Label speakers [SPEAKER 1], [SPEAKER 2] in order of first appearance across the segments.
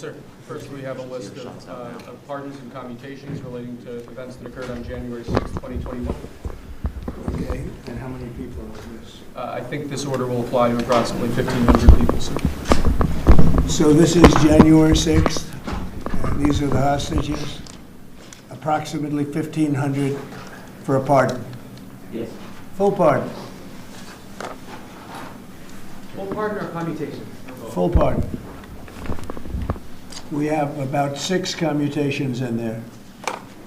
[SPEAKER 1] sir. First, we have a list of pardons and commutations relating to events that occurred on January 6, 2021.
[SPEAKER 2] Okay, and how many people is this?
[SPEAKER 1] I think this order will apply to approximately 1,500 people, sir.
[SPEAKER 2] So this is January 6th, and these are the hostages? Approximately 1,500 for a pardon?
[SPEAKER 3] Yes.
[SPEAKER 2] Full pardon?
[SPEAKER 3] Full pardon or commutation?
[SPEAKER 2] Full pardon. We have about 6 commutations in there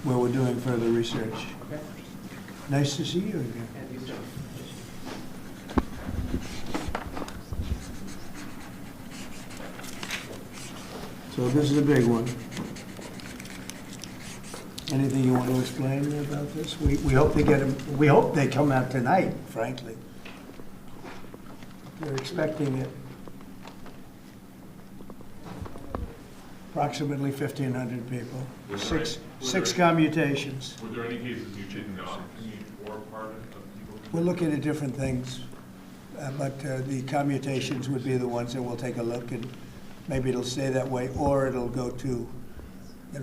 [SPEAKER 2] where we're doing further research.
[SPEAKER 3] Okay.
[SPEAKER 2] Nice to see you again.
[SPEAKER 3] And you, sir.
[SPEAKER 2] So this is a big one. Anything you want to explain about this? We hope they get them. We hope they come out tonight, frankly. We're expecting it. Approximately 1,500 people. Six commutations.
[SPEAKER 4] Were there any cases you did not commute or pardon of people?
[SPEAKER 2] We're looking at different things, but the commutations would be the ones that we'll take a look, and maybe it'll stay that way, or it'll go to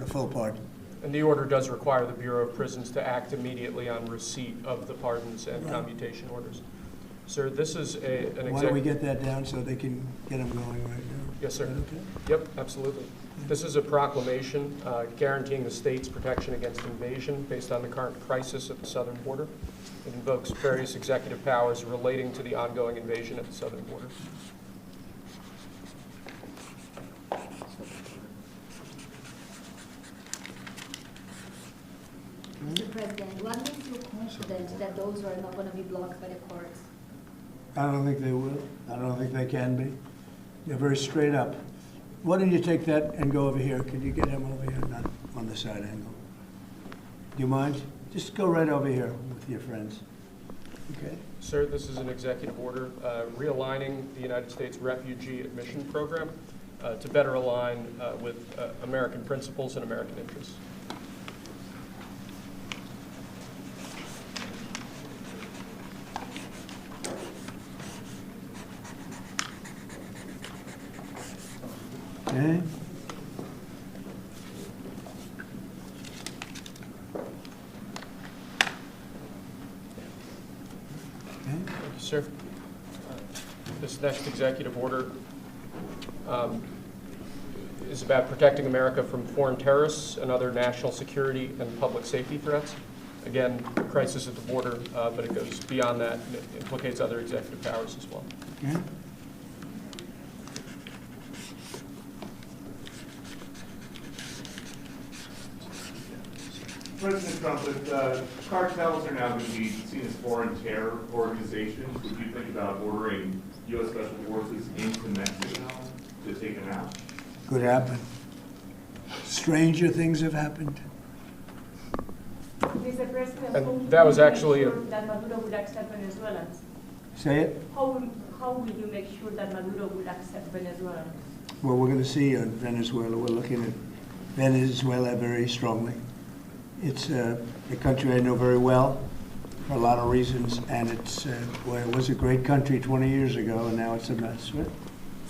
[SPEAKER 2] full pardon.
[SPEAKER 1] And the order does require the Bureau of Prisons to act immediately on receipt of the pardons and commutation orders. Sir, this is an
[SPEAKER 2] Why don't we get that down so they can get them going right now?
[SPEAKER 1] Yes, sir.
[SPEAKER 2] Is that okay?
[SPEAKER 1] Yep, absolutely. This is a proclamation guaranteeing the state's protection against invasion based on the current crisis at the southern border. It invokes various executive powers relating to the ongoing invasion at the southern border.
[SPEAKER 5] Mr. President, what makes you confident that those are not going to be blocked by the courts?
[SPEAKER 2] I don't think they will. I don't think they can be. They're very straight up. Why don't you take that and go over here? Could you get him over here, not on the side angle? Do you mind? Just go right over here with your friends. Okay?
[SPEAKER 1] Sir, this is an executive order realigning the United States Refugee Admission Program to better align with American principles and American interests.
[SPEAKER 2] Okay?
[SPEAKER 1] Thank you, sir. This next executive order is about protecting America from foreign terrorists and other national security and public safety threats. Again, crisis at the border, but it goes beyond that and it implicates other executive powers as well.
[SPEAKER 2] Okay?
[SPEAKER 4] President Trump, if cartels are now going to be seen as foreign terror organizations, would you think about ordering U.S. Special Forces into Mexico to take them out?
[SPEAKER 2] Could happen. Stranger things have happened.
[SPEAKER 6] Mr. President,
[SPEAKER 1] And that was actually
[SPEAKER 6] that Maduro would accept Venezuelans.
[SPEAKER 2] Say it?
[SPEAKER 6] How will you make sure that Maduro would accept Venezuelans?
[SPEAKER 2] Well, we're going to see on Venezuela. We're looking at Venezuela very strongly. It's a country I know very well for a lot of reasons, and well, it was a great country 20 years ago, and now it's a mess, right?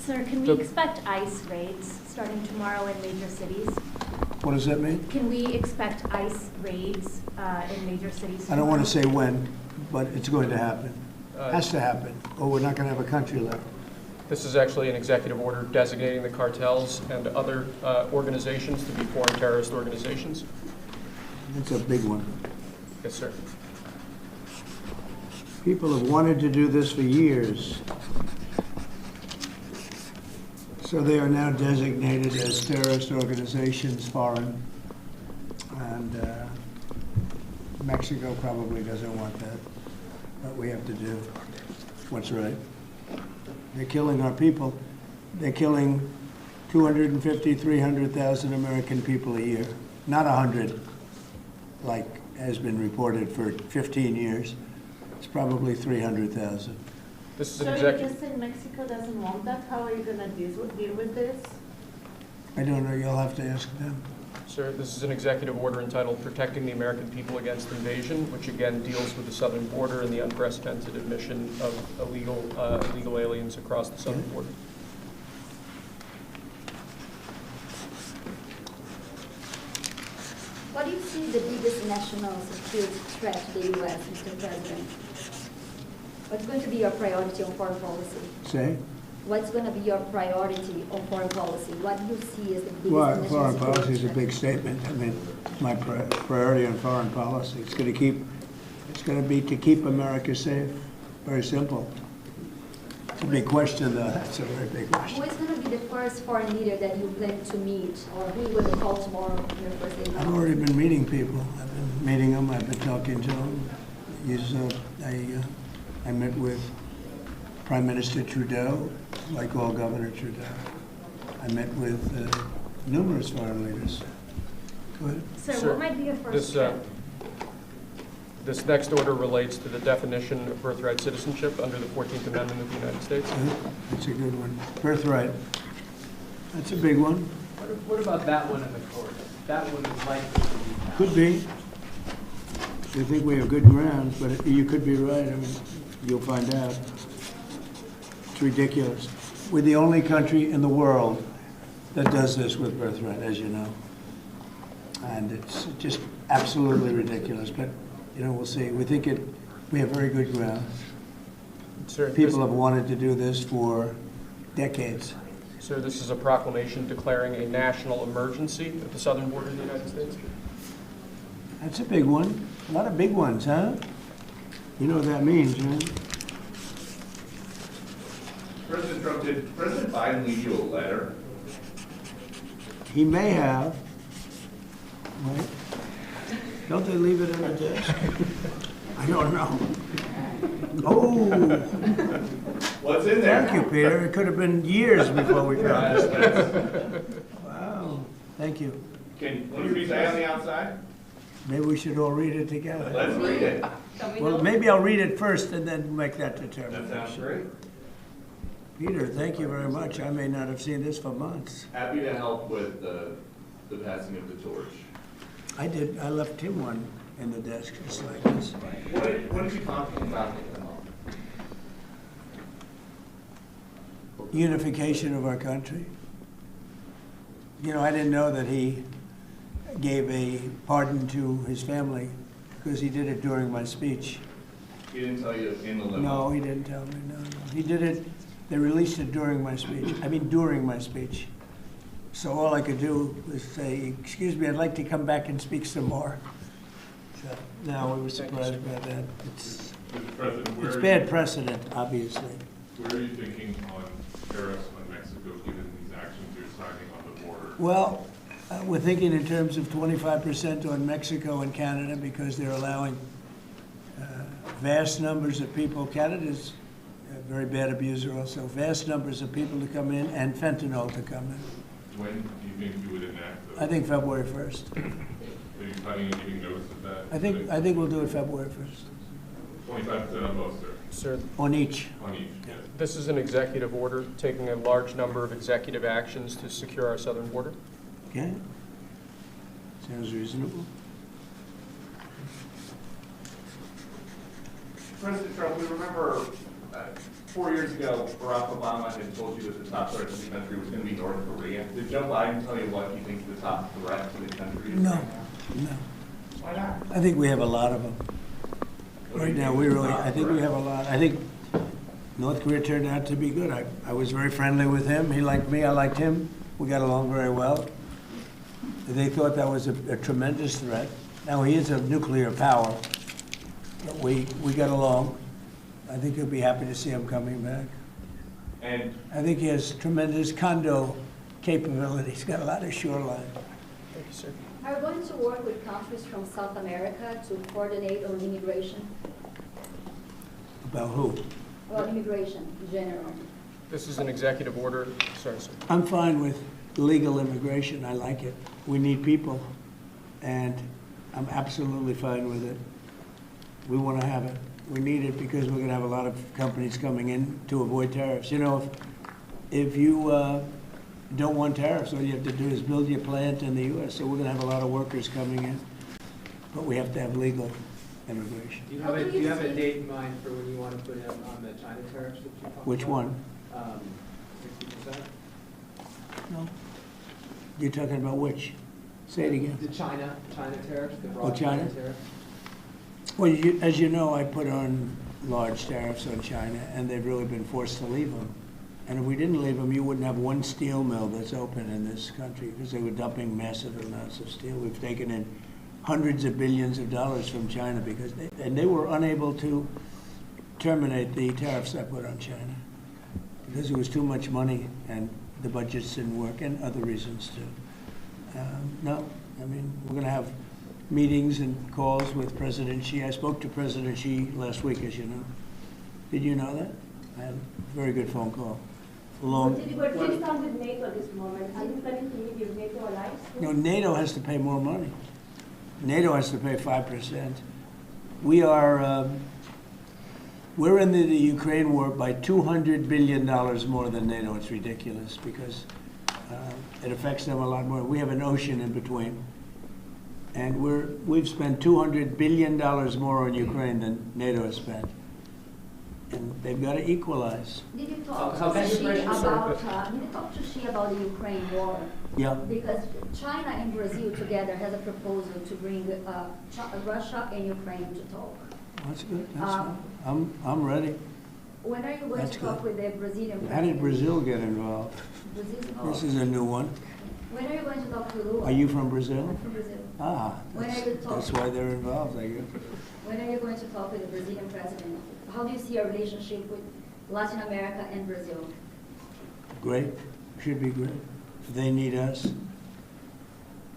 [SPEAKER 5] Sir, can we expect ICE raids starting tomorrow in major cities?
[SPEAKER 2] What does that mean?
[SPEAKER 5] Can we expect ICE raids in major cities
[SPEAKER 2] I don't want to
[SPEAKER 5] tomorrow?
[SPEAKER 2] say when, but it's going to happen. Has to happen, or we're not going to have a country left.
[SPEAKER 1] This is actually an executive order designating the cartels and other organizations to be foreign terrorist organizations.
[SPEAKER 2] It's a big one.
[SPEAKER 1] Yes, sir.
[SPEAKER 2] People have wanted to do this for years. So they are now designated as terrorist organizations, foreign. And Mexico probably doesn't want that. But we have to do what's right. They're killing our people. They're killing 250, 300,000 American people a year. Not 100, like has been reported for 15 years. It's probably 300,000.
[SPEAKER 1] This is
[SPEAKER 7] So
[SPEAKER 1] an
[SPEAKER 7] you
[SPEAKER 1] executive.
[SPEAKER 7] just said Mexico doesn't want that? How are you going to deal with this?
[SPEAKER 2] I don't know, you'll have to ask them.
[SPEAKER 1] Sir, this is an executive order entitled Protecting the American People Against Invasion, which again deals with the southern border and the unprecedented admission of illegal aliens across the southern border.
[SPEAKER 5] see the biggest national security threat to the U.S., Mr. President? What's going to be your priority on foreign policy?
[SPEAKER 2] Say?
[SPEAKER 5] What's going to be your priority on foreign policy? What do you see as the biggest
[SPEAKER 2] Well,
[SPEAKER 5] national
[SPEAKER 2] foreign
[SPEAKER 5] security
[SPEAKER 2] policy is a
[SPEAKER 5] threat?
[SPEAKER 2] big statement. I mean, my priority on foreign policy, it's going to be to keep America safe. Very simple. It's a big question, though. That's a very big
[SPEAKER 5] Who
[SPEAKER 2] question.
[SPEAKER 5] is going to be the first foreign leader that you plan to meet, or who you going to call tomorrow on your first day?
[SPEAKER 2] I've already been meeting people. I've been meeting them. I've been talking to them. I met with Prime Minister Trudeau, like all Governor Trudeau. I met with numerous foreign leaders. Go ahead.
[SPEAKER 6] Sir,
[SPEAKER 1] Sir,
[SPEAKER 6] what might be your first step?
[SPEAKER 1] This next order relates to the definition of birthright citizenship under the 14th Amendment of the United States.
[SPEAKER 2] That's a good one. Birthright. That's a big one.
[SPEAKER 3] What about that one in the court? That one is likely to be passed.
[SPEAKER 2] Could be. I think we have good grounds, but you could be right. I mean, you'll find out. It's ridiculous. We're the only country in the world that does this with birthright, as you know. And it's just absolutely ridiculous. But, you know, we'll see. We have very good grounds.
[SPEAKER 1] Sir,
[SPEAKER 2] People have wanted to do this for decades.
[SPEAKER 1] Sir, this is a proclamation declaring a national emergency at the southern border of the United States.
[SPEAKER 2] That's a big one. A lot of big ones, huh? You know what that means, right?
[SPEAKER 4] President Trump, did President Biden leave you a letter?
[SPEAKER 2] He may have. Right? Don't they leave it on the desk? I don't know. Oh,
[SPEAKER 4] What's in there?
[SPEAKER 2] thank you, Peter. It could have been years before we found this. Wow, thank you.
[SPEAKER 4] Can you say on the outside?
[SPEAKER 2] Maybe we should all read it together.
[SPEAKER 4] Let's read it.
[SPEAKER 6] Can we
[SPEAKER 2] Well,
[SPEAKER 6] know?
[SPEAKER 2] maybe I'll read it first and then make that
[SPEAKER 4] That
[SPEAKER 2] determination.
[SPEAKER 4] sounds great.
[SPEAKER 2] Peter, thank you very much. I may not have seen this for months.
[SPEAKER 4] Happy to help with the passing of the torch.
[SPEAKER 2] I did. I left him one in the desk just like this.
[SPEAKER 4] What did you talk about?
[SPEAKER 2] Unification of our country. You know, I didn't know that he gave a pardon to his family because he did it during my speech.
[SPEAKER 4] He didn't tell you in the limo?
[SPEAKER 2] No, he didn't tell me, no. He did it, they released it during my speech. I mean, during my speech. So all I could do was say, excuse me, I'd like to come back and speak some more. So, no, we were surprised by that. It's
[SPEAKER 8] Mr. President, where
[SPEAKER 2] it's
[SPEAKER 8] are
[SPEAKER 2] bad
[SPEAKER 8] you,
[SPEAKER 2] precedent, obviously.
[SPEAKER 8] where are you thinking on tariffs on Mexico, given these actions you're signing on the border?
[SPEAKER 2] Well, we're thinking in terms of 25% on Mexico and Canada because they're allowing vast numbers of people. Canada's a very bad abuser also. Vast numbers of people to come in and fentanyl to come in.
[SPEAKER 8] When do you think you would enact those?
[SPEAKER 2] I think February 1st.
[SPEAKER 8] Are you planning on giving notice of that?
[SPEAKER 2] I think we'll do it February 1st.
[SPEAKER 8] 25% on both, sir,
[SPEAKER 1] Sir,
[SPEAKER 2] On each.
[SPEAKER 8] on each, yes.
[SPEAKER 1] this is an executive order taking a large number of executive actions to secure our southern border.
[SPEAKER 2] Okay? Sounds reasonable.
[SPEAKER 4] President Trump, we remember 4 years ago, Barack Obama had told you that the top threat to the country was going to be North Korea. Did Joe Biden tell you what he thinks the top threat to the country is
[SPEAKER 2] No,
[SPEAKER 4] right now?
[SPEAKER 2] no.
[SPEAKER 4] Why not?
[SPEAKER 2] I think we have a lot of them.
[SPEAKER 4] What do
[SPEAKER 2] Right
[SPEAKER 4] you
[SPEAKER 2] now,
[SPEAKER 4] think
[SPEAKER 2] we
[SPEAKER 4] is the
[SPEAKER 2] really,
[SPEAKER 4] top
[SPEAKER 2] I think we
[SPEAKER 4] threat?
[SPEAKER 2] have a lot. I think North Korea turned out to be good. I was very friendly with him. He liked me, I liked him. We got along very well. They thought that was a tremendous threat. Now, he is a nuclear power, but we got along. I think you'll be happy to see him coming back.
[SPEAKER 4] And
[SPEAKER 2] I think he has tremendous condo capability. He's got a lot of shoreline.
[SPEAKER 1] Thank you, sir.
[SPEAKER 5] Are you going to work with countries from South America to coordinate on immigration?
[SPEAKER 2] About who?
[SPEAKER 5] Well, immigration in general.
[SPEAKER 1] This is an executive order. Sorry, sir.
[SPEAKER 2] I'm fine with legal immigration. I like it. We need people, and I'm absolutely fine with it. We want to have it. We need it because we're going to have a lot of companies coming in to avoid tariffs. You know, if you don't want tariffs, all you have to do is build your plant in the U.S. So we're going to have a lot of workers coming in, but we have to have legal immigration.
[SPEAKER 3] Do you
[SPEAKER 5] How
[SPEAKER 3] have
[SPEAKER 5] do
[SPEAKER 3] a, do
[SPEAKER 5] you
[SPEAKER 3] you have a
[SPEAKER 5] see-
[SPEAKER 3] date in mind for when you want to put in on the China tariffs that you talked about?
[SPEAKER 2] Which one?
[SPEAKER 3] 60%?
[SPEAKER 2] No. You're talking about which? Say it again.
[SPEAKER 3] The China tariffs, the
[SPEAKER 2] Oh,
[SPEAKER 3] broad
[SPEAKER 2] China?
[SPEAKER 3] tariffs.
[SPEAKER 2] Well, as you know, I put on large tariffs on China, and they've really been forced to leave them. And if we didn't leave them, you wouldn't have one steel mill that's open in this country, because they were dumping massive amounts of steel. We've taken in hundreds of billions of dollars from China because they were unable to terminate the tariffs I put on China because it was too much money and the budgets didn't work, and other reasons too. No, I mean, we're going to have meetings and calls with President Xi. I spoke to President Xi last week, as you know. Did you know that? I had a very good phone call.
[SPEAKER 6] But please stand with NATO at this moment. Are you planning to meet your NATO allies?
[SPEAKER 2] No, NATO has to pay more money. NATO has to pay 5%. We are, we're in the Ukraine war by $200 billion more than NATO. It's ridiculous because it affects them a lot more. We have an ocean in between. And we've spent $200 billion more on Ukraine than NATO has spent. And they've got to equalize.
[SPEAKER 5] Did you talk
[SPEAKER 3] How can
[SPEAKER 5] to
[SPEAKER 3] you
[SPEAKER 5] Xi
[SPEAKER 3] pressure-
[SPEAKER 5] about, did you talk to Xi about the Ukraine war?
[SPEAKER 2] Yeah.
[SPEAKER 5] Because China and Brazil together has a proposal to bring Russia and Ukraine to talk.
[SPEAKER 2] That's good. That's good. I'm ready.
[SPEAKER 5] When are you going
[SPEAKER 2] That's
[SPEAKER 5] to talk
[SPEAKER 2] good.
[SPEAKER 5] with the Brazilian president?
[SPEAKER 2] How did Brazil get involved? This is a new one.
[SPEAKER 5] When are you going to talk to Lula?
[SPEAKER 2] Are you from Brazil?
[SPEAKER 5] I'm from Brazil.
[SPEAKER 2] Ah,
[SPEAKER 5] When are you talking?
[SPEAKER 2] that's why they're involved, I guess.
[SPEAKER 5] When are you going to talk with the Brazilian president? How do you see our relationship with Latin America and Brazil?
[SPEAKER 2] Great, should be great. They need us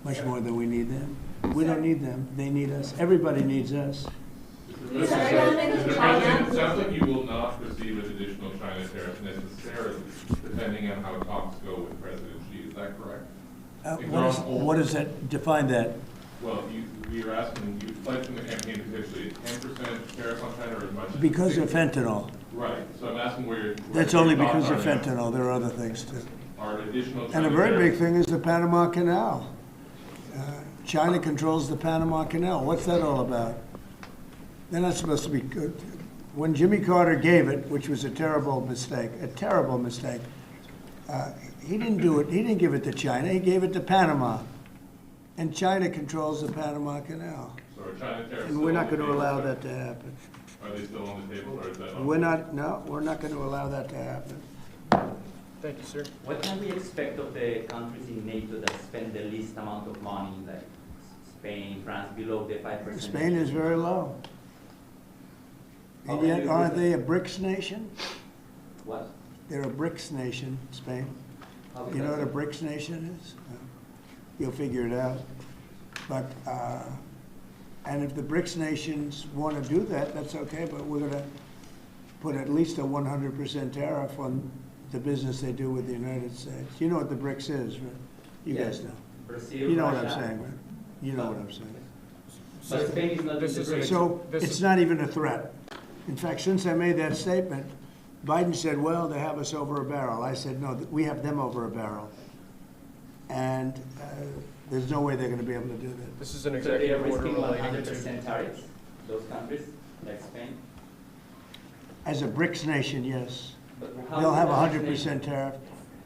[SPEAKER 2] much more than we need them. We don't need them, they need us. Everybody needs us.
[SPEAKER 8] Mr. President, it sounds like you will not proceed with additional China tariffs necessarily, depending on how talks go with President Xi. Is that correct?
[SPEAKER 2] What does that, define that?
[SPEAKER 8] Well, you're asking, you pledged in the campaign potentially a 10% tariff on China or as much as
[SPEAKER 2] Because of
[SPEAKER 8] 60%.
[SPEAKER 2] fentanyl.
[SPEAKER 8] Right, so I'm asking where
[SPEAKER 2] That's
[SPEAKER 8] your
[SPEAKER 2] only
[SPEAKER 8] thoughts
[SPEAKER 2] because of
[SPEAKER 8] are now.
[SPEAKER 2] fentanyl, there are other things too.
[SPEAKER 8] Are additional
[SPEAKER 2] And a
[SPEAKER 8] China
[SPEAKER 2] very big
[SPEAKER 8] tariffs-
[SPEAKER 2] thing is the Panama Canal. China controls the Panama Canal. What's that all about? They're not supposed to be good. When Jimmy Carter gave it, which was a terrible mistake, he didn't do it, he didn't give it to China, he gave it to Panama. And China controls the Panama Canal.
[SPEAKER 8] So are China tariffs
[SPEAKER 2] And we're
[SPEAKER 8] still
[SPEAKER 2] not
[SPEAKER 8] on the
[SPEAKER 2] going to
[SPEAKER 8] table?
[SPEAKER 2] allow that to happen.
[SPEAKER 8] Are they still on the table or is that on?
[SPEAKER 2] We're not going to allow that to happen.
[SPEAKER 1] Thank you, sir.
[SPEAKER 9] What can we expect of the countries in NATO that spend the least amount of money, like Spain, France, below the 5%?
[SPEAKER 2] Spain is very low. And
[SPEAKER 9] Okay,
[SPEAKER 2] yet, aren't they a BRICS nation?
[SPEAKER 9] What?
[SPEAKER 2] They're a BRICS nation, Spain.
[SPEAKER 9] How is
[SPEAKER 2] You know
[SPEAKER 9] that
[SPEAKER 2] what a
[SPEAKER 9] so?
[SPEAKER 2] BRICS nation is? You'll figure it out. But, and if the BRICS nations want to do that, that's okay, but we're going to put at least a 100% tariff on the business they do with the United States. You know what the BRICS is, right? You
[SPEAKER 9] Yes.
[SPEAKER 2] guys know.
[SPEAKER 9] Brazil,
[SPEAKER 2] You know what I'm
[SPEAKER 9] Russia.
[SPEAKER 2] saying, right? You know what I'm saying.
[SPEAKER 9] But Spain is not in
[SPEAKER 1] This
[SPEAKER 9] the
[SPEAKER 1] is an
[SPEAKER 9] BRICS.
[SPEAKER 2] So
[SPEAKER 1] This
[SPEAKER 2] it's
[SPEAKER 1] is-
[SPEAKER 2] not even a threat. In fact, since I made that statement, Biden said, well, they have us over a barrel. I said, no, we have them over a barrel. And there's no way they're going to be able to do that.
[SPEAKER 1] This is an
[SPEAKER 9] So they are
[SPEAKER 1] executive order
[SPEAKER 9] risking
[SPEAKER 1] relating
[SPEAKER 9] 100%
[SPEAKER 1] to,
[SPEAKER 9] tariffs, those countries, like Spain?
[SPEAKER 2] As a BRICS nation, yes.
[SPEAKER 9] But how
[SPEAKER 2] They'll
[SPEAKER 9] is
[SPEAKER 2] have a
[SPEAKER 9] that
[SPEAKER 2] 100% tariff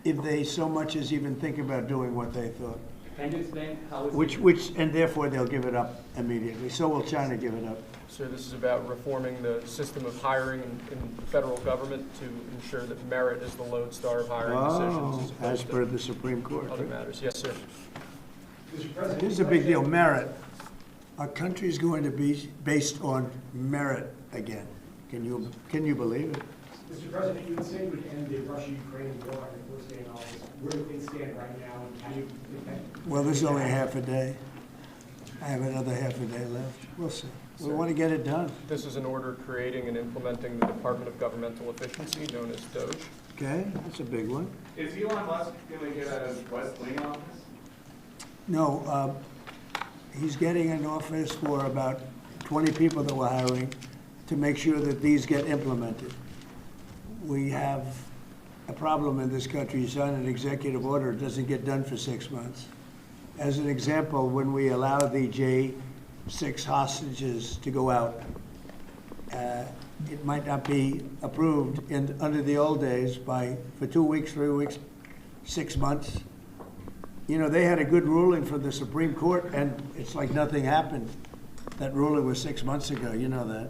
[SPEAKER 2] if they so much as even think about doing what they thought.
[SPEAKER 9] Can you explain how is
[SPEAKER 2] Which, and therefore they'll give it up immediately. So will China give it up.
[SPEAKER 1] sir, this is about reforming the system of hiring in federal government to ensure that merit is the lodestar of hiring decisions
[SPEAKER 2] Oh, as
[SPEAKER 1] as
[SPEAKER 2] per
[SPEAKER 1] opposed
[SPEAKER 2] the Supreme Court.
[SPEAKER 1] to other matters. Yes, sir.
[SPEAKER 3] Mr. President.
[SPEAKER 2] This is a big deal, merit. Our country's going to be based on merit again. Can you believe it?
[SPEAKER 10] Mr. President, you would say you would end the Russia-Ukraine war on your first day in office. Where do things stand right now, and how do you think that?
[SPEAKER 2] Well, there's only half a day. I have another half a day left. We'll see. We want to get it done,
[SPEAKER 1] This is an order creating and implementing the Department of Governmental Efficiency, known as DOGE.
[SPEAKER 2] okay? That's a big one.
[SPEAKER 4] Is Elon Musk going to get a West Wing office?
[SPEAKER 2] No, he's getting an office for about 20 people that we're hiring to make sure that these get implemented. We have a problem in this country. You sign an executive order, it doesn't get done for 6 months. As an example, when we allow the J6 hostages to go out, it might not be approved under the old days for 2 weeks, 3 weeks, 6 months. You know, they had a good ruling from the Supreme Court, and it's like nothing happened. That ruling was 6 months ago, you know that.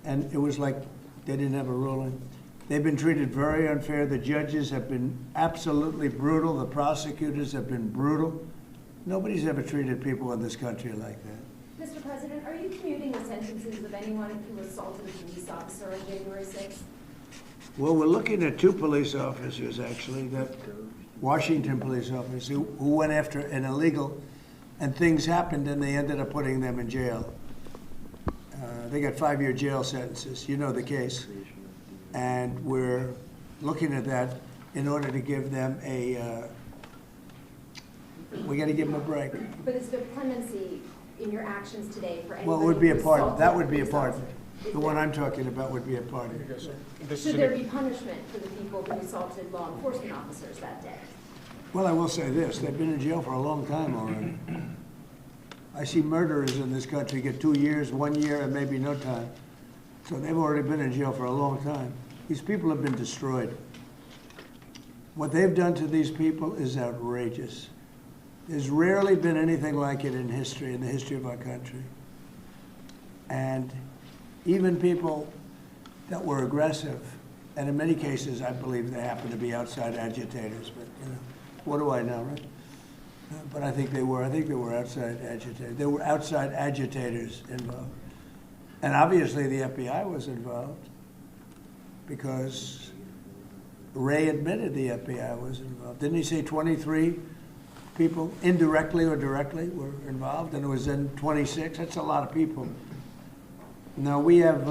[SPEAKER 2] And it was like they didn't have a ruling. They've been treated very unfair. The judges have been absolutely brutal. The prosecutors have been brutal. Nobody's ever treated people in this country like that.
[SPEAKER 6] Mr. President, are you commuting the sentences of anyone who assaulted a police officer on January 6th?
[SPEAKER 2] Well, we're looking at 2 police officers, actually, that Washington police officers who went after an illegal, and things happened, and they ended up putting them in jail. They got 5-year jail sentences. You know the case. And we're looking at that in order to give them we got to give them a break.
[SPEAKER 6] But is there clemency in your actions today for anybody?
[SPEAKER 2] Well, it would be a
[SPEAKER 6] who
[SPEAKER 2] part,
[SPEAKER 6] assaulted
[SPEAKER 2] that would be a
[SPEAKER 6] police
[SPEAKER 2] part.
[SPEAKER 6] officer?
[SPEAKER 2] The one I'm talking about would be a part of it.
[SPEAKER 1] Yes, sir. This is
[SPEAKER 6] Should
[SPEAKER 1] an-
[SPEAKER 6] there be punishment for the people who assaulted law enforcement officers that day?
[SPEAKER 2] Well, I will say this, they've been in jail for a long time already. I see murderers in this country get 2 years, 1 year, and maybe no time. So they've already been in jail for a long time. These people have been destroyed. What they've done to these people is outrageous. There's rarely been anything like it in history, in the history of our country. And even people that were aggressive, and in many cases, I believe they happen to be outside agitators, but you know, what do I know, right? But I think they were outside agitators. There were outside agitators involved. And obviously the FBI was involved because Ray admitted the FBI was involved. Didn't he say 23 people, indirectly or directly, were involved? And it was then 26. That's a lot of people. Now we have,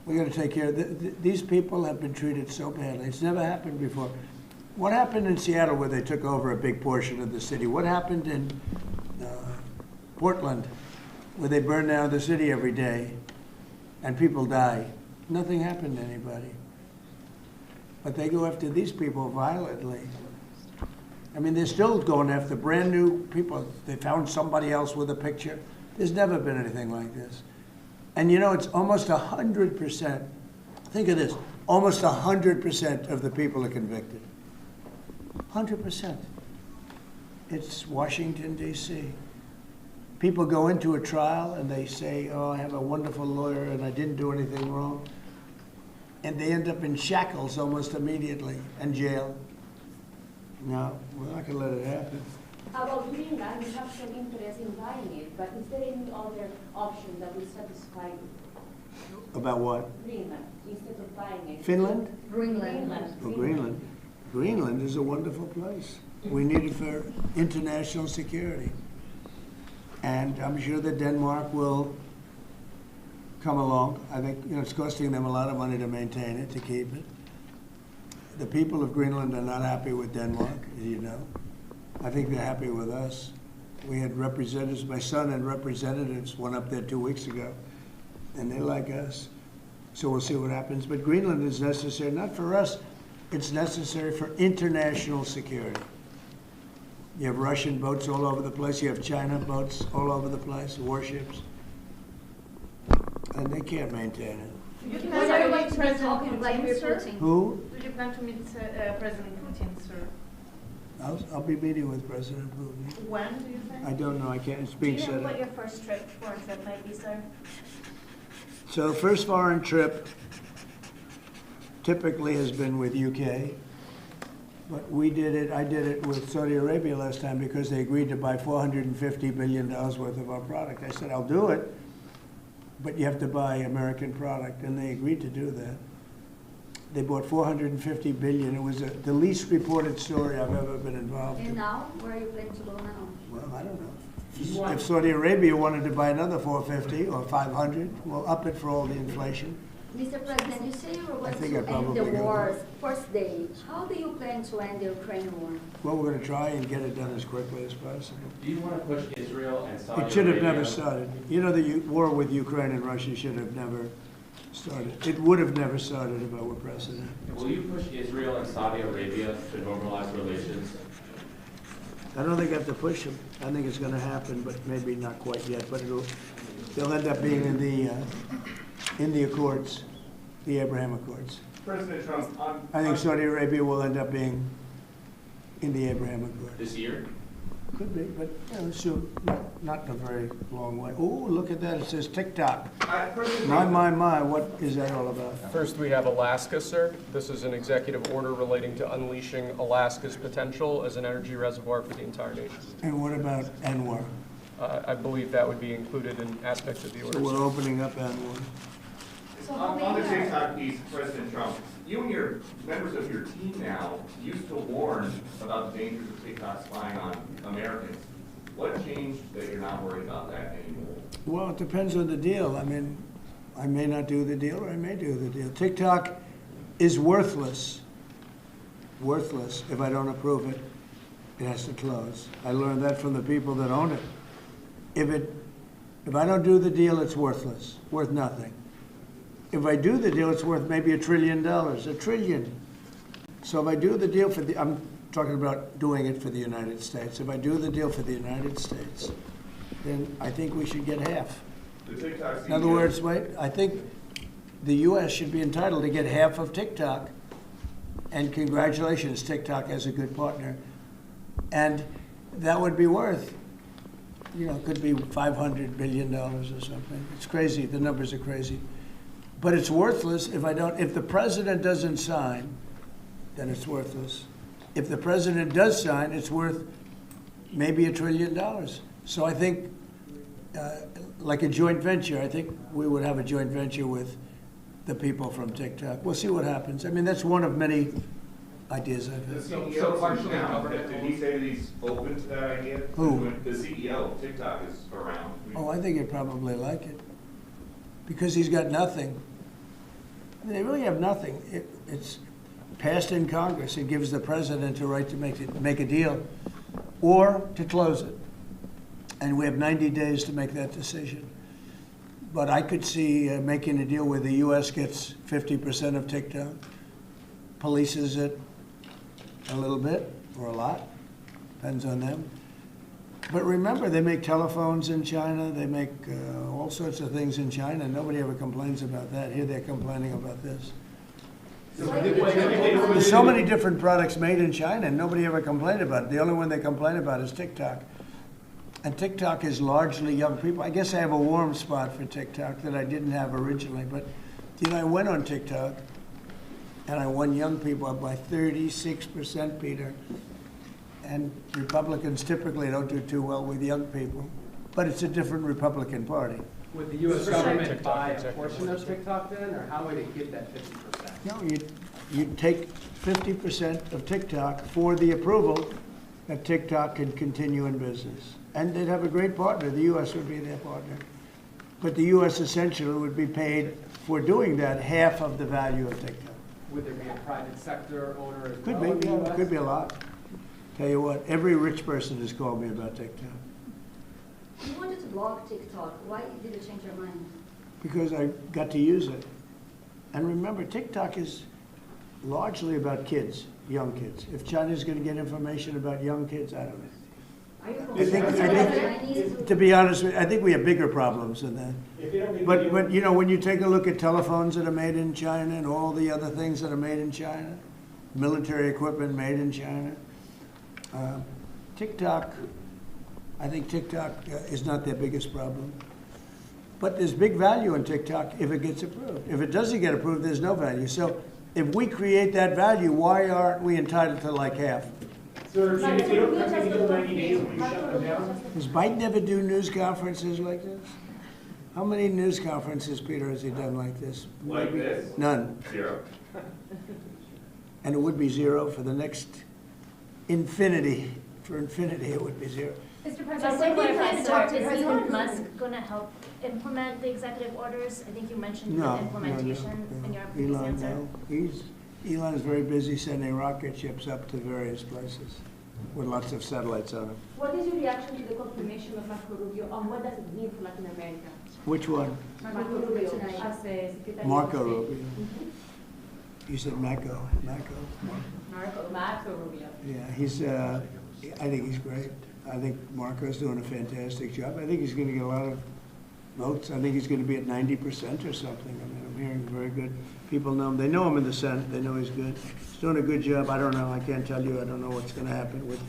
[SPEAKER 2] we got to take care of, these people have been treated so badly. It's never happened before. What happened in Seattle where they took over a big portion of the city? What happened in Portland where they burn down the city every day and people die? Nothing happened to anybody. But they go after these people violently. I mean, they're still going after brand new people. They found somebody else with a picture. There's never been anything like this. And you know, it's almost 100%. Think of this, almost 100% of the people are convicted. 100%. It's Washington, D.C. People go into a trial and they say, oh, I have a wonderful lawyer and I didn't do anything wrong. And they end up in shackles almost immediately and jail. No, we're not going to let it happen.
[SPEAKER 6] About Greenland, you have some interest in buying it, but is there any other option that will satisfy you?
[SPEAKER 2] About what?
[SPEAKER 6] Greenland, instead of buying it.
[SPEAKER 2] Finland?
[SPEAKER 5] Greenland.
[SPEAKER 2] Oh, Greenland. Greenland is a wonderful place. We need it for international security. And I'm sure that Denmark will come along. I think it's costing them a lot of money to maintain it, to keep it. The people of Greenland are not happy with Denmark, as you know. I think they're happy with us. We had representatives, my son had representatives, went up there 2 weeks ago, and they like us. So we'll see what happens. But Greenland is necessary, not for us, it's necessary for international security. You have Russian boats all over the place, you have China boats all over the place, warships, and they can't maintain it.
[SPEAKER 7] Do you
[SPEAKER 5] Because
[SPEAKER 7] plan to
[SPEAKER 5] everyone's
[SPEAKER 7] meet
[SPEAKER 5] been
[SPEAKER 7] President
[SPEAKER 5] talking like we're
[SPEAKER 7] Putin, sir?
[SPEAKER 5] Putin.
[SPEAKER 2] Who?
[SPEAKER 7] Do you plan to meet President Putin, sir?
[SPEAKER 2] I'll be meeting with President Putin.
[SPEAKER 7] When do you think?
[SPEAKER 2] I don't know, I can't, it's
[SPEAKER 6] Do
[SPEAKER 2] being
[SPEAKER 6] you know
[SPEAKER 2] set
[SPEAKER 6] what
[SPEAKER 2] up.
[SPEAKER 6] your first foreign trip might be, sir?
[SPEAKER 2] So first foreign trip typically has been with UK, but I did it with Saudi Arabia last time because they agreed to buy $450 billion worth of our product. I said, I'll do it, but you have to buy American product, and they agreed to do that. They bought $450 billion. It was the least reported story I've ever been involved
[SPEAKER 5] And
[SPEAKER 2] in.
[SPEAKER 5] now, where are you planning to go now?
[SPEAKER 2] Well, I don't know. If Saudi Arabia wanted to buy another 450 or 500, we'll up it for all the inflation.
[SPEAKER 5] Mr. President, you say you were going
[SPEAKER 2] think
[SPEAKER 5] to
[SPEAKER 2] I'd
[SPEAKER 5] end
[SPEAKER 2] probably
[SPEAKER 5] the
[SPEAKER 2] go
[SPEAKER 5] war's first day. How do you plan to end the Ukraine war?
[SPEAKER 2] Well, we're going to try and get it done as quickly as possible.
[SPEAKER 11] Do you want to push Israel and Saudi Arabia?
[SPEAKER 2] It should have never started. You know, the war with Ukraine and Russia should have never started. It would have never started if I were president.
[SPEAKER 11] Will you push Israel and Saudi Arabia to normalize relations?
[SPEAKER 2] I don't think I have to push them. I think it's going to happen, but maybe not quite yet. But they'll end up being in the Accords, the Abraham Accords.
[SPEAKER 4] President Trump,
[SPEAKER 2] I think Saudi Arabia will end up being in the Abraham Accord.
[SPEAKER 11] This year?
[SPEAKER 2] Could be, but, you know, soon, not in a very long way. Oh, look at that, it says TikTok. My, what is that all about?
[SPEAKER 1] First, we have Alaska, sir. This is an executive order relating to unleashing Alaska's potential as an energy reservoir for the entire nation.
[SPEAKER 2] And what about Anwar?
[SPEAKER 1] I believe that would be included in aspects of the
[SPEAKER 2] So we're
[SPEAKER 1] order.
[SPEAKER 2] opening up Anwar.
[SPEAKER 4] On the TikTok piece, President Trump, you and your members of your team now used to warn about the dangers of TikTok spying on Americans. What changed that you're not worried about that anymore?
[SPEAKER 2] Well, it depends on the deal. I mean, I may not do the deal or I may do the deal. TikTok is worthless. Worthless. If I don't approve it, it has to close. I learned that from the people that own it. If I don't do the deal, it's worthless, worth nothing. If I do the deal, it's worth maybe $1 trillion, $1 trillion. So if I do the deal I'm talking about doing it for the United States. If I do the deal for the United States, then I think we should get half.
[SPEAKER 4] The TikTok
[SPEAKER 2] In other words, I think the U.S. should be entitled to get half of TikTok. And congratulations, TikTok as a good partner. And that would be worth, it could be $500 billion or something. It's crazy, the numbers are crazy. But it's worthless if the president doesn't sign, then it's worthless. If the president does sign, it's worth maybe $1 trillion. So I think, like a joint venture, I think we would have a joint venture with the people from TikTok. We'll see what happens. I mean, that's one of many ideas I've
[SPEAKER 4] The
[SPEAKER 2] had.
[SPEAKER 4] CEO partially government. Did he say that he's open to that idea?
[SPEAKER 2] Who?
[SPEAKER 4] The CEO of TikTok is around.
[SPEAKER 2] Oh, I think he'd probably like it. Because he's got nothing. I mean, they really have nothing. It's passed in Congress. It gives the president a right to make a deal or to close it. And we have 90 days to make that decision. But I could see making a deal where the U.S. gets 50% of TikTok, polices it a little bit or a lot, depends on them. But remember, they make telephones in China. They make all sorts of things in China. Nobody ever complains about that. Here they're complaining about this. There's so many different products made in China, and nobody ever complained about it. The only one they complain about is TikTok. And TikTok is largely young people. I guess I have a warm spot for TikTok that I didn't have originally. But, I went on TikTok, and I won young people up by 36%, Peter. And Republicans typically don't do too well with young people. But it's a different Republican Party.
[SPEAKER 3] Would the U.S. government buy a portion of TikTok then, or how would it get that 50%?
[SPEAKER 2] No, you'd take 50% of TikTok for the approval that TikTok can continue in business. And they'd have a great partner. The U.S. would be their partner. But the U.S. essentially would be paid for doing that half of the value of TikTok.
[SPEAKER 3] Would there be a private sector owner as
[SPEAKER 2] Could
[SPEAKER 3] well in
[SPEAKER 2] be,
[SPEAKER 3] the
[SPEAKER 2] yeah,
[SPEAKER 3] U.S.?
[SPEAKER 2] could be a lot. Tell you what, every rich person has called me about TikTok.
[SPEAKER 5] You wanted to block TikTok. Why did you change your mind?
[SPEAKER 2] Because I got to use it. And remember, TikTok is largely about kids, young kids. If China's going to get information about young kids, I don't know. I think, to be honest with you, I think we have bigger problems than that. But when you take a look at telephones that are made in China and all the other things that are made in China, military equipment made in China, TikTok, I think TikTok is not their biggest problem. But there's big value in TikTok if it gets approved. If it doesn't get approved, there's no value. So if we create that value, why aren't we entitled to like half?
[SPEAKER 10] Sir, if you don't have to do 90 days, will you shut them down?
[SPEAKER 2] Does Biden ever do news conferences like this? How many news conferences, Peter, has he done like this?
[SPEAKER 4] Like this?
[SPEAKER 2] None.
[SPEAKER 4] 0.
[SPEAKER 2] And it would be 0 for the next infinity. For infinity, it would be 0.
[SPEAKER 12] Mr. President, when you plan to talk to Elon Musk going to help implement the executive orders? I think you mentioned the implementation in your previous
[SPEAKER 2] Elon,
[SPEAKER 12] answer.
[SPEAKER 2] no. Elon is very busy sending rocket ships up to various places with lots of satellites on them.
[SPEAKER 6] What is your reaction to the confirmation of Marco Rubio, and what does it mean for Latin America?
[SPEAKER 2] Which one?
[SPEAKER 6] Marco Rubio as a Secretary
[SPEAKER 2] Marco
[SPEAKER 6] of State.
[SPEAKER 2] Rubio. You said Marco.
[SPEAKER 6] Marco Rubio.
[SPEAKER 2] Yeah, he's. I think he's great. I think Marco's doing a fantastic job. I think he's going to get a lot of votes. I think he's going to be at 90% or something. I mean, I'm hearing very good. People know him. They know him in the Senate. They know he's good. He's doing a good job. I don't know. I can't tell you. I don't know what's going to happen with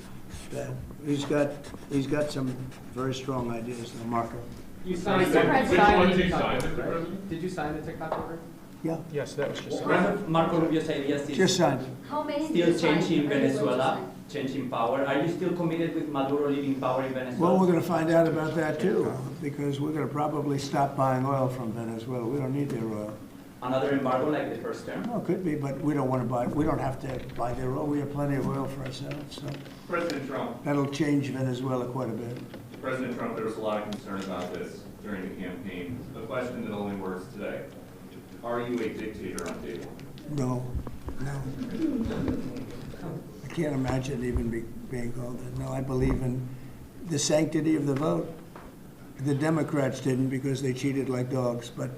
[SPEAKER 2] that. He's got some very strong ideas. Now, Marco.
[SPEAKER 3] You signed
[SPEAKER 8] Which one did you sign, Mr.
[SPEAKER 3] right?
[SPEAKER 8] President?
[SPEAKER 3] Did you sign the TikTok order?
[SPEAKER 2] Yeah,
[SPEAKER 1] Yes, that was just.
[SPEAKER 9] One of Marco Rubio's ideas
[SPEAKER 2] just
[SPEAKER 9] is
[SPEAKER 2] signed it.
[SPEAKER 5] How many did you
[SPEAKER 9] still
[SPEAKER 5] sign?
[SPEAKER 9] changing
[SPEAKER 5] Are you going to
[SPEAKER 9] Venezuela,
[SPEAKER 5] sign?
[SPEAKER 9] changing power. Are you still committed with Maduro leaving power in Venezuela?
[SPEAKER 2] Well, we're going to find out about that too, because we're going to probably stop buying oil from Venezuela. We don't need their oil.
[SPEAKER 9] Another embargo like the first term?
[SPEAKER 2] Well, it could be, but we don't want to buy, we don't have to buy their oil. We have plenty of oil for ourselves, so
[SPEAKER 4] President Trump,
[SPEAKER 2] that'll change Venezuela quite a bit.
[SPEAKER 4] President Trump, there was a lot of concern about this during the campaign. The question that only works today, are you a dictator on day one?
[SPEAKER 2] No, no. I can't imagine even being called that. No, I believe in the sanctity of the vote. The Democrats didn't because they cheated like dogs, but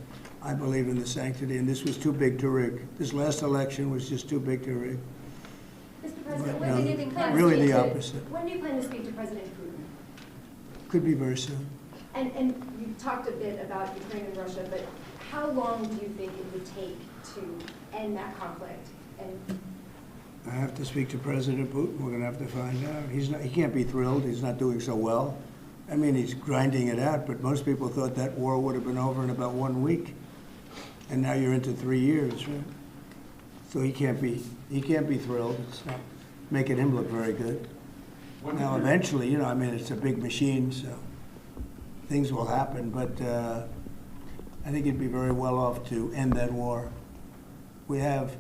[SPEAKER 2] I believe in the sanctity, and this was too big to rig. This last election was just too big to rig.
[SPEAKER 6] Mr. President,
[SPEAKER 2] But,
[SPEAKER 6] when
[SPEAKER 2] no,
[SPEAKER 6] do you plan to
[SPEAKER 2] really
[SPEAKER 6] speak
[SPEAKER 2] the
[SPEAKER 6] to-
[SPEAKER 2] opposite.
[SPEAKER 6] When do you plan to speak to President Putin?
[SPEAKER 2] Could be very soon.
[SPEAKER 6] And you talked a bit about Ukraine and Russia, but how long do you think it would take to end that conflict? And
[SPEAKER 2] I have to speak to President Putin. We're going to have to find out. He can't be thrilled. He's not doing so well. I mean, he's grinding it out, but most people thought that war would have been over in about 1 week. And now you're into 3 years, right? So he can't be thrilled. It's not making him look very good. Now, eventually, you know, I mean, it's a big machine, so things will happen, but I think he'd be very well off to end that war. We have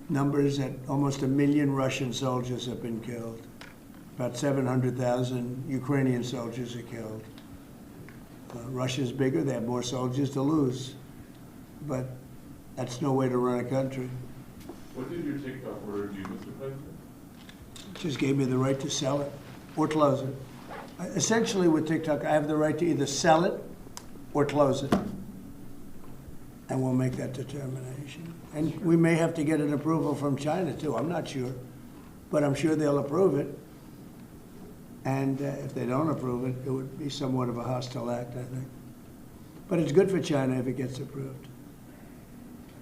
[SPEAKER 2] numbers that almost 1 million Russian soldiers have been killed. About 700,000 Ukrainian soldiers are killed. Russia's bigger, they have more soldiers to lose. But that's no way to run a country.
[SPEAKER 8] What did your TikTok order do, Mr. President?
[SPEAKER 2] It just gave me the right to sell it or close it. Essentially with TikTok, I have the right to either sell it or close it. And we'll make that determination. And we may have to get an approval from China too, I'm not sure. But I'm sure they'll approve it. And if they don't approve it, it would be somewhat of a hostile act, I think. But it's good for China if it gets approved.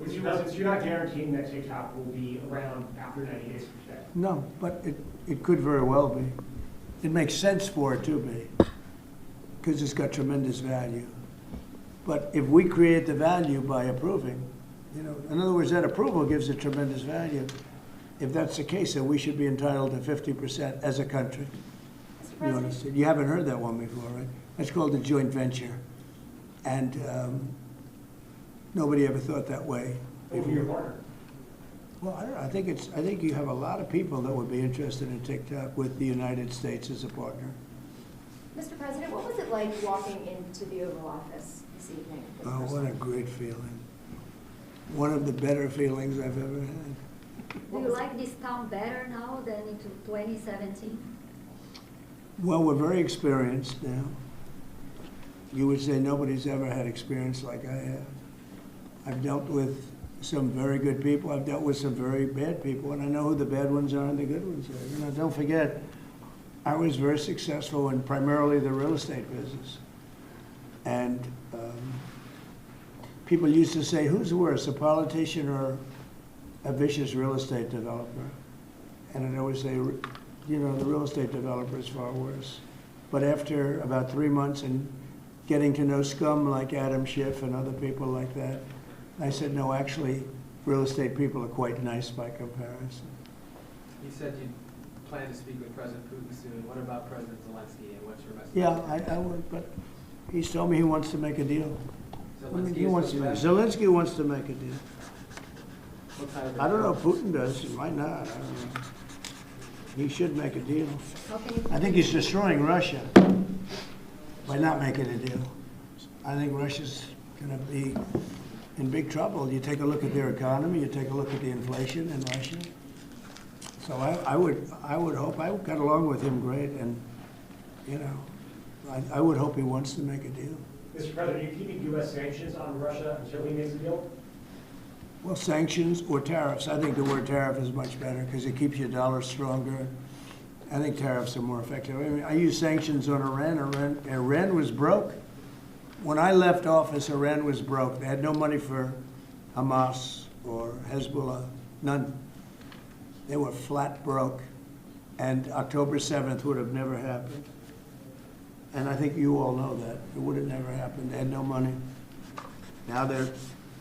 [SPEAKER 10] Mr. President, so you're not guaranteeing that TikTok will be around after 90 days from today?
[SPEAKER 2] No, but it could very well be. It makes sense for it to be, because it's got tremendous value. But if we create the value by approving, you know, in other words, that approval gives it tremendous value. If that's the case, then we should be entitled to 50% as a country. You understand? You haven't heard that one before, right? That's called a joint venture. And nobody ever thought that way.
[SPEAKER 10] Who will be your partner?
[SPEAKER 2] Well, I don't know. I think you have a lot of people that would be interested in TikTok with the United States as a partner.
[SPEAKER 6] Mr. President, what was it like walking into the Oval Office this evening? for the
[SPEAKER 2] Oh,
[SPEAKER 6] first
[SPEAKER 2] what a
[SPEAKER 6] time?
[SPEAKER 2] great feeling. One of the better feelings I've ever had.
[SPEAKER 5] Do you like this town better now than in 2017?
[SPEAKER 2] Well, we're very experienced now. You would say nobody's ever had experience like I have. I've dealt with some very good people. I've dealt with some very bad people, and I know who the bad ones are and the good ones are. You know, don't forget, I was very successful in primarily the real estate business. And people used to say, who's worse, a politician or a vicious real estate developer? And I'd always say, you know, the real estate developer is far worse. But after about 3 months and getting to know scum like Adam Schiff and other people like that, I said, no, actually, real estate people are quite nice by comparison.
[SPEAKER 3] You said you plan to speak with President Putin soon. What about President Zelensky, and what's your message?
[SPEAKER 2] Yeah, I would, but he's told me he wants to make a deal. I mean,
[SPEAKER 3] Zelensky
[SPEAKER 2] Zelensky wants to make a deal.
[SPEAKER 3] What kind of a
[SPEAKER 2] I don't know if
[SPEAKER 3] deal?
[SPEAKER 2] Putin does, he might not, I don't know. He should make a deal.
[SPEAKER 5] How can you?
[SPEAKER 2] I think he's destroying Russia by not making a deal. I think Russia's gonna be in big trouble. You take a look at their economy, you take a look at the inflation in Russia. So I would hope, I got along with him great, and, you know, I would hope he wants to make a deal.
[SPEAKER 10] Mr. President, are you keeping U.S. sanctions on Russia until he makes a deal?
[SPEAKER 2] Well, sanctions or tariffs. I think the word tariff is much better because it keeps your dollar stronger. I think tariffs are more effective. I mean, I use sanctions on Iran. Iran was broke. When I left office, Iran was broke. They had no money for Hamas or Hezbollah, none. They were flat broke. And October 7th would have never happened. And I think you all know that. It would have never happened. They had no money. Now they're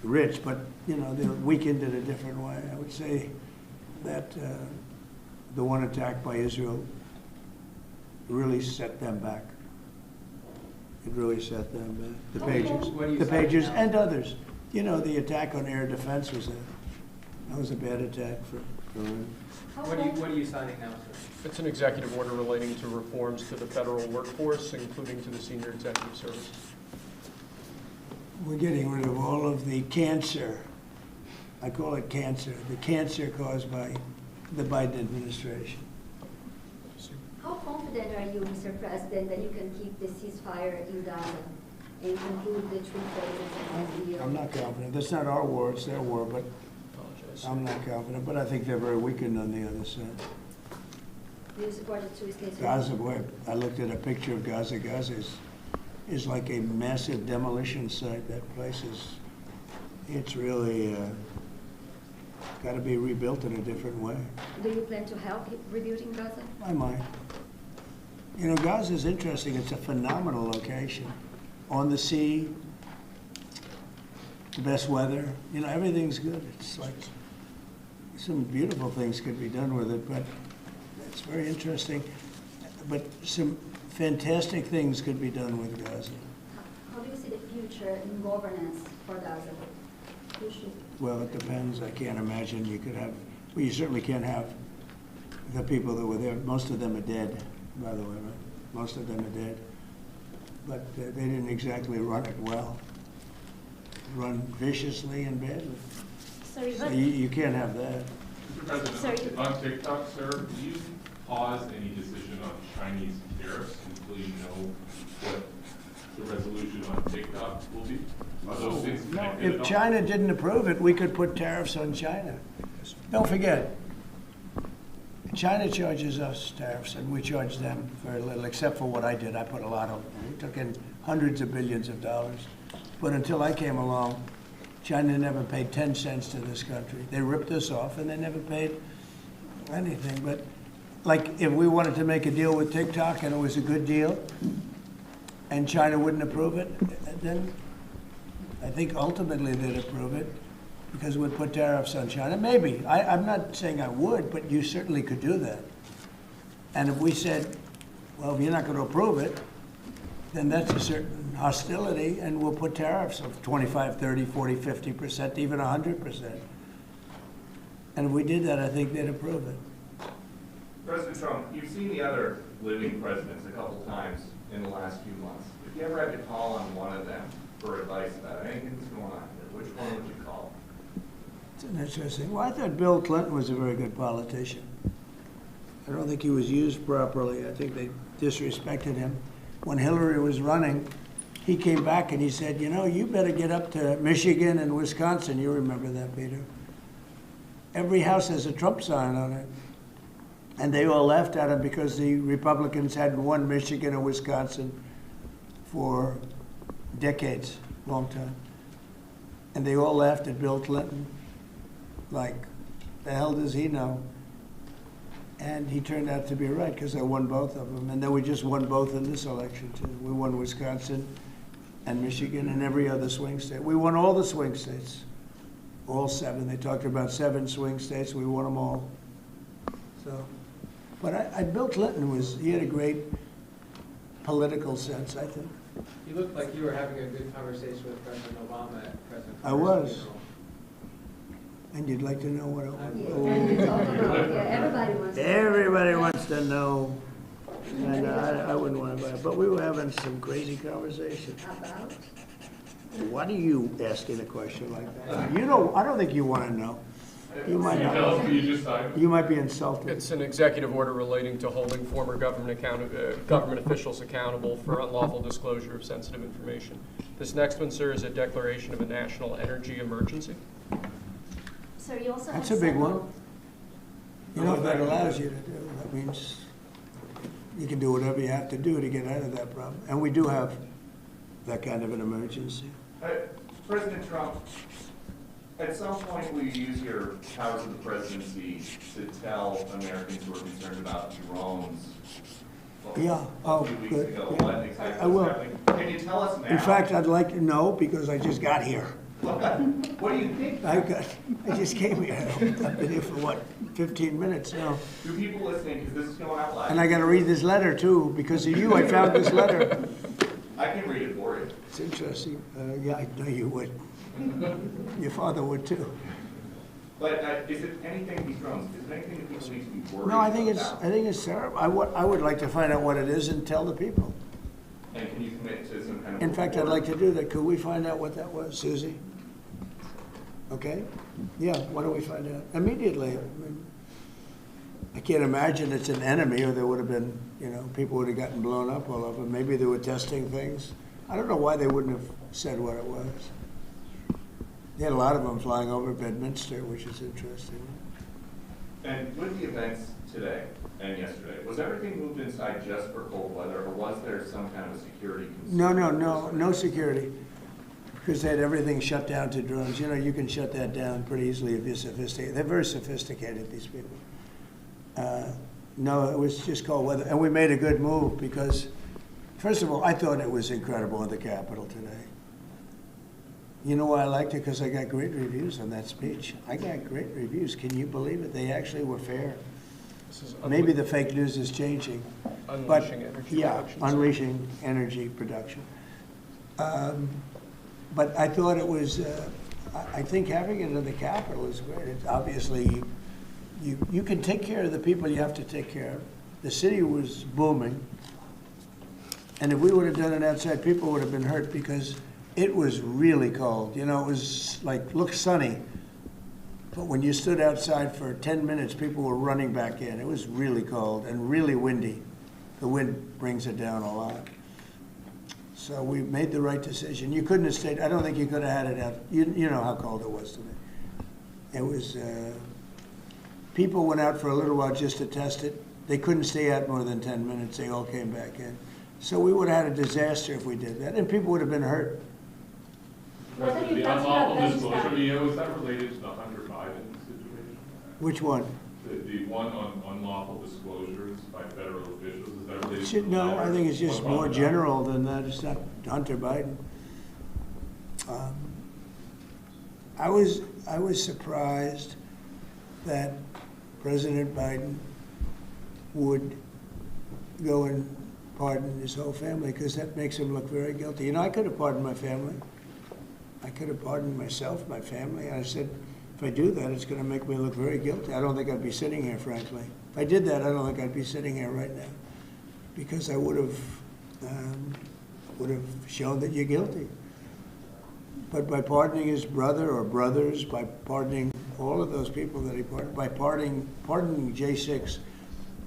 [SPEAKER 2] rich, but, you know, they're weakened in a different way. I would say that the one attack by Israel really set them back. It really set them back. The Pagers, and others. You know, the attack on air defense was that was a bad attack for Iran.
[SPEAKER 3] What are you signing now, sir?
[SPEAKER 1] It's an executive order relating to reforms to the federal workforce, including to the senior executive service.
[SPEAKER 2] We're getting rid of all of the cancer. I call it cancer. The cancer caused by the Biden administration.
[SPEAKER 5] How confident are you, Mr. President, that you can keep the ceasefire in Gaza and conclude the 3 phases of the deal?
[SPEAKER 2] I'm not confident. That's not our war, it's their war, but I'm not confident. But I think they're very weakened on the other side.
[SPEAKER 5] Do you support the 2 states?
[SPEAKER 2] Gaza, boy, I looked at a picture of Gaza. Gaza is like a massive demolition site. That place it's really got to be rebuilt in a different way.
[SPEAKER 5] Do you plan to help rebuilding Gaza?
[SPEAKER 2] I might. You know, Gaza is interesting. It's a phenomenal location. On the sea, the best weather. You know, everything's good. It's like some beautiful things could be done with it, but it's very interesting. But some fantastic things could be done with Gaza.
[SPEAKER 5] How do you see the future in governance for Gaza? Who should?
[SPEAKER 2] Well, it depends. I can't imagine you could have, well, you certainly can't have the people that were there. Most of them are dead, by the way, right? Most of them are dead. But they didn't exactly run it well. Run viciously and badly.
[SPEAKER 12] Sorry,
[SPEAKER 2] So you can't have that.
[SPEAKER 8] Mr. President, on TikTok, sir, do you pause any decision on Chinese tariffs until you know what the resolution on TikTok will be? Are those things
[SPEAKER 2] No,
[SPEAKER 8] connected at
[SPEAKER 2] if
[SPEAKER 8] all?
[SPEAKER 2] China didn't approve it, we could put tariffs on China. Don't forget, China charges us tariffs, and we charge them very little, except for what I did. I put a lot of, we took in hundreds of billions of dollars. But until I came along, China never paid 10 cents to this country. They ripped us off, and they never paid anything. But like, if we wanted to make a deal with TikTok, and it was a good deal, and China wouldn't approve it, then I think ultimately they'd approve it, because we'd put tariffs on China. Maybe. I'm not saying I would, but you certainly could do that. And if we said, well, if you're not going to approve it, then that's a certain hostility, and we'll put tariffs of 25, 30, 40, 50%, even 100%. And if we did that, I think they'd approve it.
[SPEAKER 4] President Trump, you've seen the other living presidents a couple times in the last few months. If you ever had to call on one of them for advice about anything that's going on here, which one would you call?
[SPEAKER 2] It's an interesting. Well, I thought Bill Clinton was a very good politician. I don't think he was used properly. I think they disrespected him. When Hillary was running, he came back and he said, you know, you better get up to Michigan and Wisconsin. You remember that, Peter. Every house has a Trump sign on it. And they all laughed at him because the Republicans hadn't won Michigan or Wisconsin for decades, long time. And they all laughed at Bill Clinton. Like, the hell does he know? And he turned out to be right, because I won both of them. And then we just won both in this election, too. We won Wisconsin and Michigan and every other swing state. We won all the swing states, all 7. They talked about 7 swing states. We won them all. So, but Bill Clinton he had a great political sense, I think.
[SPEAKER 3] You looked like you were having a good conversation with President Obama at President
[SPEAKER 2] I was. And you'd like to know what it was?
[SPEAKER 5] Everybody wants to know.
[SPEAKER 2] Everybody wants to know. And I wouldn't want to buy it. But we were having some crazy conversation.
[SPEAKER 5] About?
[SPEAKER 2] Why are you asking a question like that? You know, I don't think you want to know. You might not. You might be insulted.
[SPEAKER 1] It's an executive order relating to holding former government officials accountable for unlawful disclosure of sensitive information. This next one, sir, is a declaration of a national energy emergency.
[SPEAKER 12] So you also
[SPEAKER 2] That's
[SPEAKER 12] have
[SPEAKER 2] a big
[SPEAKER 12] several-
[SPEAKER 2] one. You know what that allows you to do? That means you can do whatever you have to do to get out of that problem. And we do have that kind of an emergency.
[SPEAKER 4] President Trump, at some point will you use your powers of the presidency to tell Americans who are concerned about drones?
[SPEAKER 2] Yeah,
[SPEAKER 4] A few weeks
[SPEAKER 2] good.
[SPEAKER 4] ago,
[SPEAKER 2] Yeah.
[SPEAKER 4] what exactly
[SPEAKER 2] I
[SPEAKER 4] was
[SPEAKER 2] will.
[SPEAKER 4] happening? Can you tell us now?
[SPEAKER 2] In fact, I'd like to know because I just got here.
[SPEAKER 4] What do you think?
[SPEAKER 2] I just came here. I've been here for what, 15 minutes now.
[SPEAKER 4] Do people listening, because this is going out live.
[SPEAKER 2] And I got to read this letter too. Because of you, I found this letter.
[SPEAKER 4] I can read it for you.
[SPEAKER 2] It's interesting. Yeah, I know you would. Your father would too.
[SPEAKER 4] But is it anything, these drones, is it anything that people need to be worried about?
[SPEAKER 2] No, I think it's terrible. I would like to find out what it is and tell the people.
[SPEAKER 4] And can you commit to some kind of?
[SPEAKER 2] In fact, I'd
[SPEAKER 4] report?
[SPEAKER 2] like to do that. Could we find out what that was, Susie? Okay? Yeah, why don't we find out? Immediately. I can't imagine it's an enemy or there would have been, people would have gotten blown up all over. Maybe they were testing things. I don't know why they wouldn't have said what it was. They had a lot of them flying over Bedminster, which is interesting.
[SPEAKER 4] And with the events today and yesterday, was everything moved inside just for cold weather, or was there some kind of a security concern?
[SPEAKER 2] No security. Because they had everything shut down to drones. You can shut that down pretty easily if you're sophisticated. They're very sophisticated, these people. No, it was just cold weather. And we made a good move because, first of all, I thought it was incredible in the Capitol today. You know why I liked it? Because I got great reviews on that speech. I got great reviews. Can you believe it? They actually were fair. Maybe the fake news is changing.
[SPEAKER 1] Unleashing energy production.
[SPEAKER 2] Unleashing energy production. But I thought it was, I think having it in the Capitol is great. It's obviously, you can take care of the people you have to take care of. The city was booming. And if we would have done it outside, people would have been hurt because it was really cold. It was looked sunny. But when you stood outside for 10 minutes, people were running back in. It was really cold and really windy. The wind brings it down a lot. So we made the right decision. You couldn't have stayed, I don't think you could have had it out. You know how cold it was today. It was, people went out for a little while just to test it. They couldn't stay out more than 10 minutes. They all came back in. So we would have had a disaster if we did that, and people would have been hurt.
[SPEAKER 6] What are you
[SPEAKER 8] The
[SPEAKER 6] talking
[SPEAKER 8] unlawful
[SPEAKER 6] about,
[SPEAKER 8] disclosure, is that related to the Hunter Biden situation?
[SPEAKER 2] Which one?
[SPEAKER 8] The one on unlawful disclosures by federal officials, is that related to the
[SPEAKER 2] No,
[SPEAKER 8] letter?
[SPEAKER 2] I think it's just
[SPEAKER 8] What
[SPEAKER 2] more
[SPEAKER 8] about
[SPEAKER 2] general than that. It's not Hunter Biden. I was surprised that President Biden would go and pardon his whole family, because that makes him look very guilty. I could have pardoned my family. I could have pardoned myself, my family. And I said, if I do that, it's going to make me look very guilty. I don't think I'd be sitting here, frankly. If I did that, I don't think I'd be sitting here right now, because I would have shown that you're guilty. But by pardoning his brother or brothers, by pardoning all of those people that he pardoned, by pardoning J6,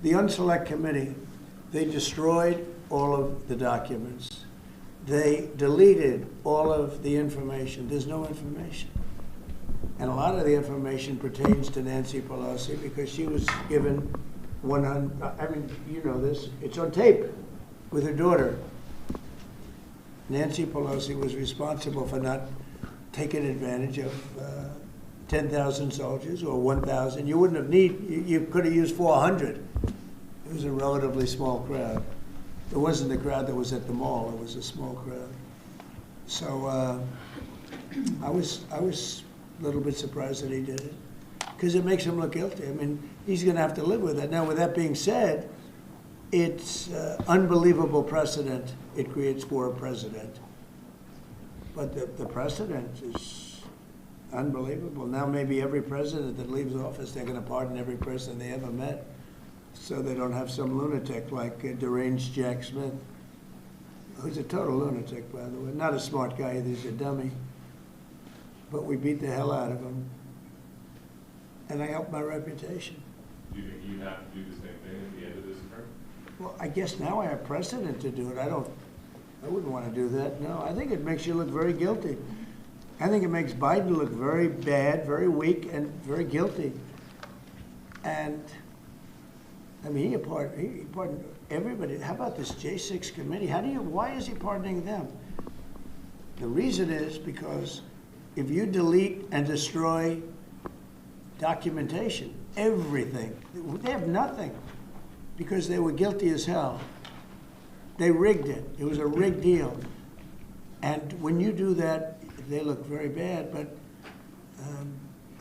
[SPEAKER 2] the Unselect Committee, they destroyed all of the documents. They deleted all of the information. There's no information. And a lot of the information pertains to Nancy Pelosi because she was given 100, I mean, you know this, it's on tape with her daughter. Nancy Pelosi was responsible for not taking advantage of 10,000 soldiers or 1,000. You wouldn't have you could have used 400. It was a relatively small crowd. It wasn't the crowd that was at the mall. It was a small crowd. So I was a little bit surprised that he did it, because it makes him look guilty. I mean, he's going to have to live with it. Now, with that being said, it's unbelievable precedent it creates for a president. But the precedent is unbelievable. Now maybe every president that leaves office, they're going to pardon every person they ever met, so they don't have some lunatic like deranged Jack Smith, who's a total lunatic, by the way. Not a smart guy either, he's a dummy. But we beat the hell out of him. And I helped my reputation.
[SPEAKER 8] Do you think you have to do the same thing at the end of this term?
[SPEAKER 2] Well, I guess now I have precedent to do it. I wouldn't want to do that, no. I think it makes you look very guilty. I think it makes Biden look very bad, very weak, and very guilty. And, I mean, he pardoned everybody. How about this J6 committee? Why is he pardoning them? The reason is because if you delete and destroy documentation, everything, they have nothing because they were guilty as hell. They rigged it. It was a rigged deal. And when you do that, they look very bad, but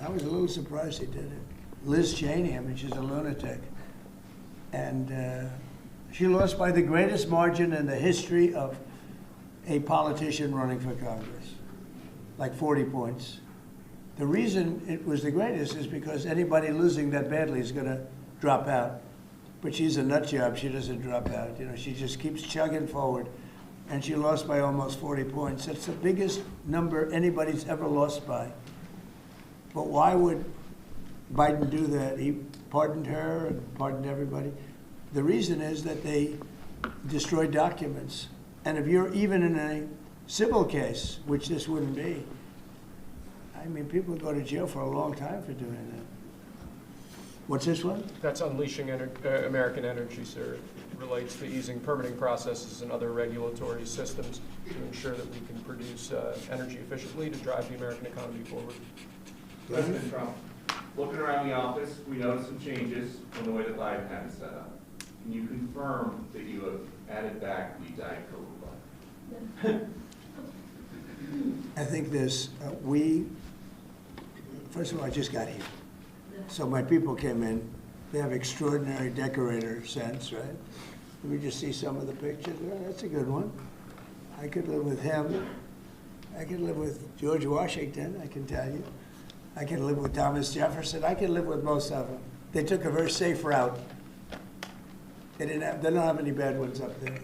[SPEAKER 2] I was a little surprised they did it. Liz Cheney, I mean, she's a lunatic. And she lost by the greatest margin in the history of a politician running for Congress, like 40 points. The reason it was the greatest is because anybody losing that badly is going to drop out. But she's a nut job. She doesn't drop out. You know, she just keeps chugging forward. And she lost by almost 40 points. That's the biggest number anybody's ever lost by. But why would Biden do that? He pardoned her and pardoned everybody. The reason is that they destroyed documents. And if you're even in a civil case, which this wouldn't be, I mean, people go to jail for a long time for doing that. What's this one?
[SPEAKER 1] That's Unleashing American Energy, sir. It relates to easing permitting processes and other regulatory systems to ensure that we can produce energy efficiently to drive the American economy forward.
[SPEAKER 4] President Trump, looking around the office, we noticed some changes in the way that Biden had it set up. Can you confirm that you have added back the Diet Coke button?
[SPEAKER 2] I think this, first of all, I just got here. So my people came in. They have extraordinary decorator sense, right? Let me just see some of the pictures. Oh, that's a good one. I could live with him. I could live with George Washington, I can tell you. I could live with Thomas Jefferson. I could live with most of them. They took a very safe route. They don't have any bad ones up there.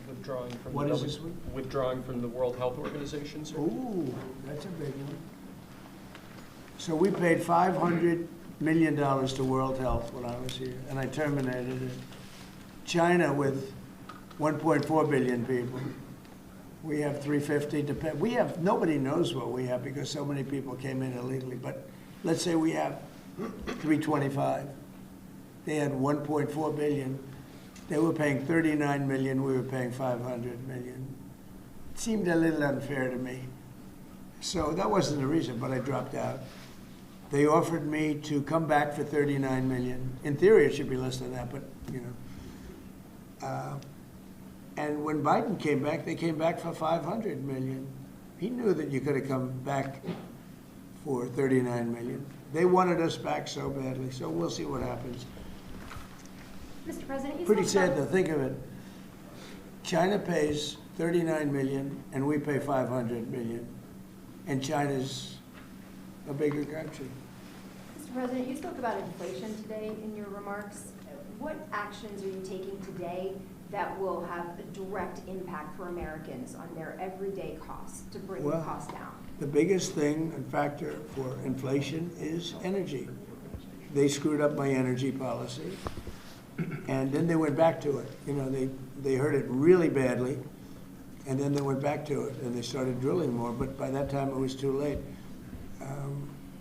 [SPEAKER 1] Withdrawing from
[SPEAKER 2] What is this one?
[SPEAKER 1] Withdrawing from the World Health Organization, sir.
[SPEAKER 2] Ooh, that's a big one. So we paid $500 million to World Health when I was here, and I terminated it. China with 1.4 billion people. We have 350 to pay. We have, nobody knows what we have because so many people came in illegally, but let's say we have 325. They had 1.4 billion. They were paying 39 million, we were paying 500 million. It seemed a little unfair to me. So that wasn't the reason, but I dropped out. They offered me to come back for 39 million. In theory, it should be less than that, but you know. And when Biden came back, they came back for 500 million. He knew that you could have come back for 39 million. They wanted us back so badly, so we'll see what happens.
[SPEAKER 13] Mr. President, you
[SPEAKER 2] Pretty
[SPEAKER 13] spoke
[SPEAKER 2] sad
[SPEAKER 13] about-
[SPEAKER 2] to think of it. China pays 39 million and we pay 500 million. And China's a bigger country.
[SPEAKER 13] Mr. President, you spoke about inflation today in your remarks. What actions are you taking today that will have a direct impact for Americans on their everyday costs to bring the cost down?
[SPEAKER 2] The biggest thing and factor for inflation is energy. They screwed up my energy policy. And then they went back to it. You know, they heard it really badly, and then they went back to it, and they started drilling more, but by that time it was too late.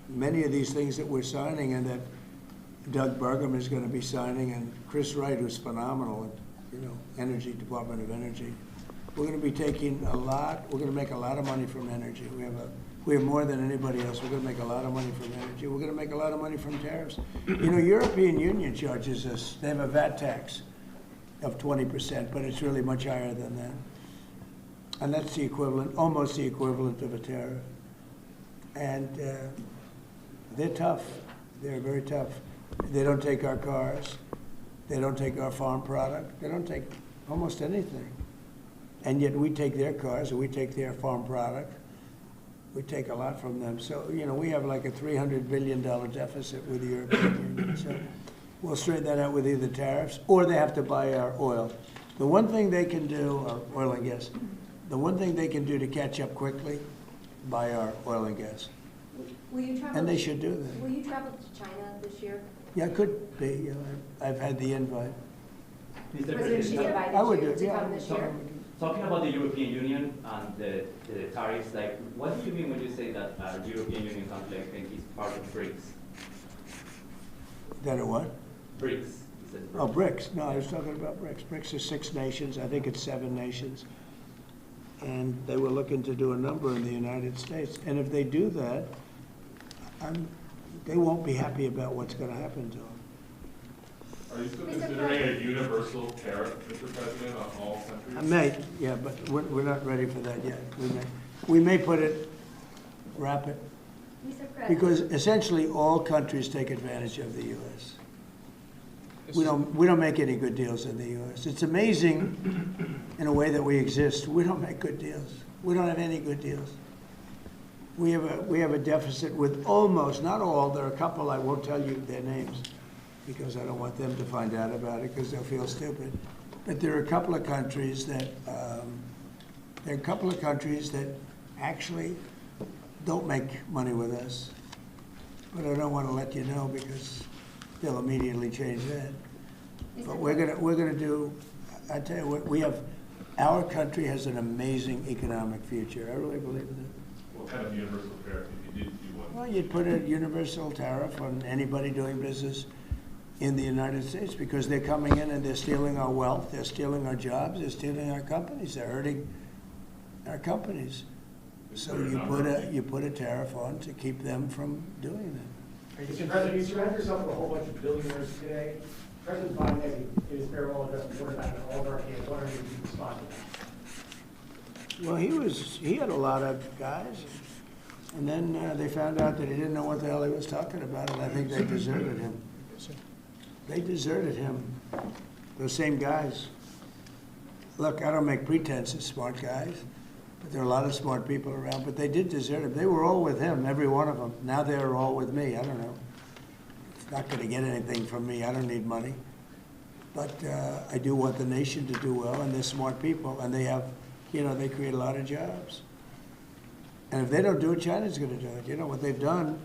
[SPEAKER 2] Many of these things that we're signing and that Doug Burgum is going to be signing, and Chris Wright, who's phenomenal at, you know, Energy, Department of Energy, we're going to be taking a lot, we're going to make a lot of money from energy. We have more than anybody else. We're going to make a lot of money from energy. We're going to make a lot of money from tariffs. You know, European Union charges us, they have a VAT tax of 20%, but it's really much higher than that. And that's the equivalent, almost the equivalent of a tariff. And they're tough. They're very tough. They don't take our cars. They don't take our farm product. They don't take almost anything. And yet we take their cars and we take their farm product. We take a lot from them. So, you know, we have like a $300 billion deficit with the European Union. So we'll straighten that out with either tariffs or they have to buy our oil. The one thing they can do, or oil and gas, the one thing they can do to catch up quickly, buy our oil and gas.
[SPEAKER 13] Will you travel?
[SPEAKER 2] And they should do that.
[SPEAKER 13] Will you travel to China this year?
[SPEAKER 2] Yeah, it could be. You know, I've had the invite.
[SPEAKER 13] President Xi invited
[SPEAKER 2] I would
[SPEAKER 13] you
[SPEAKER 2] do,
[SPEAKER 13] to
[SPEAKER 2] yeah.
[SPEAKER 13] come this year?
[SPEAKER 9] Talking about the European Union and the tariffs, like, what do you mean when you say that European Union country like Spain is part of BRICS?
[SPEAKER 2] That are what?
[SPEAKER 9] BRICS.
[SPEAKER 2] Oh, BRICS. No, I was talking about BRICS. BRICS is 6 nations. I think it's 7 nations. and they were looking to do a number in the United States. And if they do that, they won't be happy about what's going to happen to them.
[SPEAKER 8] Are you still considering a universal tariff, Mr. President, on all countries?
[SPEAKER 2] I may, yeah, but we're not ready for that yet. We may wrap it,
[SPEAKER 5] Mr. President.
[SPEAKER 2] because essentially all countries take advantage of the U.S. We don't make any good deals in the U.S. It's amazing in a way that we exist. We don't make good deals. We don't have any good deals. We have a deficit with almost, not all, there are a couple, I won't tell you their names because I don't want them to find out about it because they'll feel stupid. But there are a couple of countries that actually don't make money with us. But I don't want to let you know because they'll immediately change that. But we're gonna do, I tell you what, our country has an amazing economic future. I really believe that.
[SPEAKER 8] What kind of universal tariff if you did do one?
[SPEAKER 2] Well, you'd put a universal tariff on anybody doing business in the United States because they're coming in and they're stealing our wealth, they're stealing our jobs, they're stealing our companies, they're hurting our companies. So you put a tariff on to keep them from doing that.
[SPEAKER 10] Mr. President, you surround yourself with a whole bunch of billionaires today. President Biden, as in his farewell address, warned about an oligarchy. I wonder if you can respond to that.
[SPEAKER 2] Well, he had a lot of guys, and then they found out that he didn't know what the hell he was talking about, and I think they deserted him. They deserted him, those same guys. Look, I don't make pretenses, smart guys, but there are a lot of smart people around, but they did desert him. They were all with him, every one of them. Now they're all with me, I don't know. It's not gonna get anything from me, I don't need money. But I do want the nation to do well, and they're smart people, and they have, they create a lot of jobs. And if they don't do it, China's gonna do it. What they've done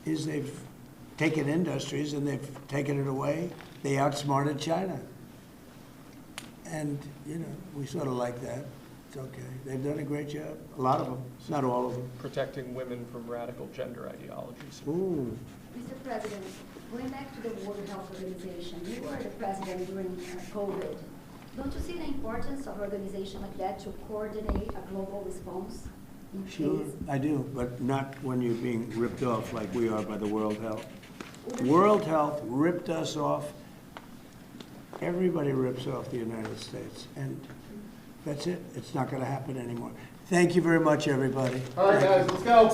[SPEAKER 2] is they've taken industries and they've taken it away. They outsmarted China. And, we sort of like that. It's okay. They've done a great job. A lot of them, not all of them.
[SPEAKER 1] Protecting women from radical gender ideologies.
[SPEAKER 2] Ooh.
[SPEAKER 5] Mr. President, going back to the World Health Organization, you were the president during COVID. Don't you see the importance of an organization like that to coordinate a global response?
[SPEAKER 2] Sure, I do, but not when you're being ripped off like we are by the World Health. World Health ripped us off. Everybody rips off the United States, and that's it. It's not going to happen anymore. Thank you very much, everybody.
[SPEAKER 10] All right, guys, let's go.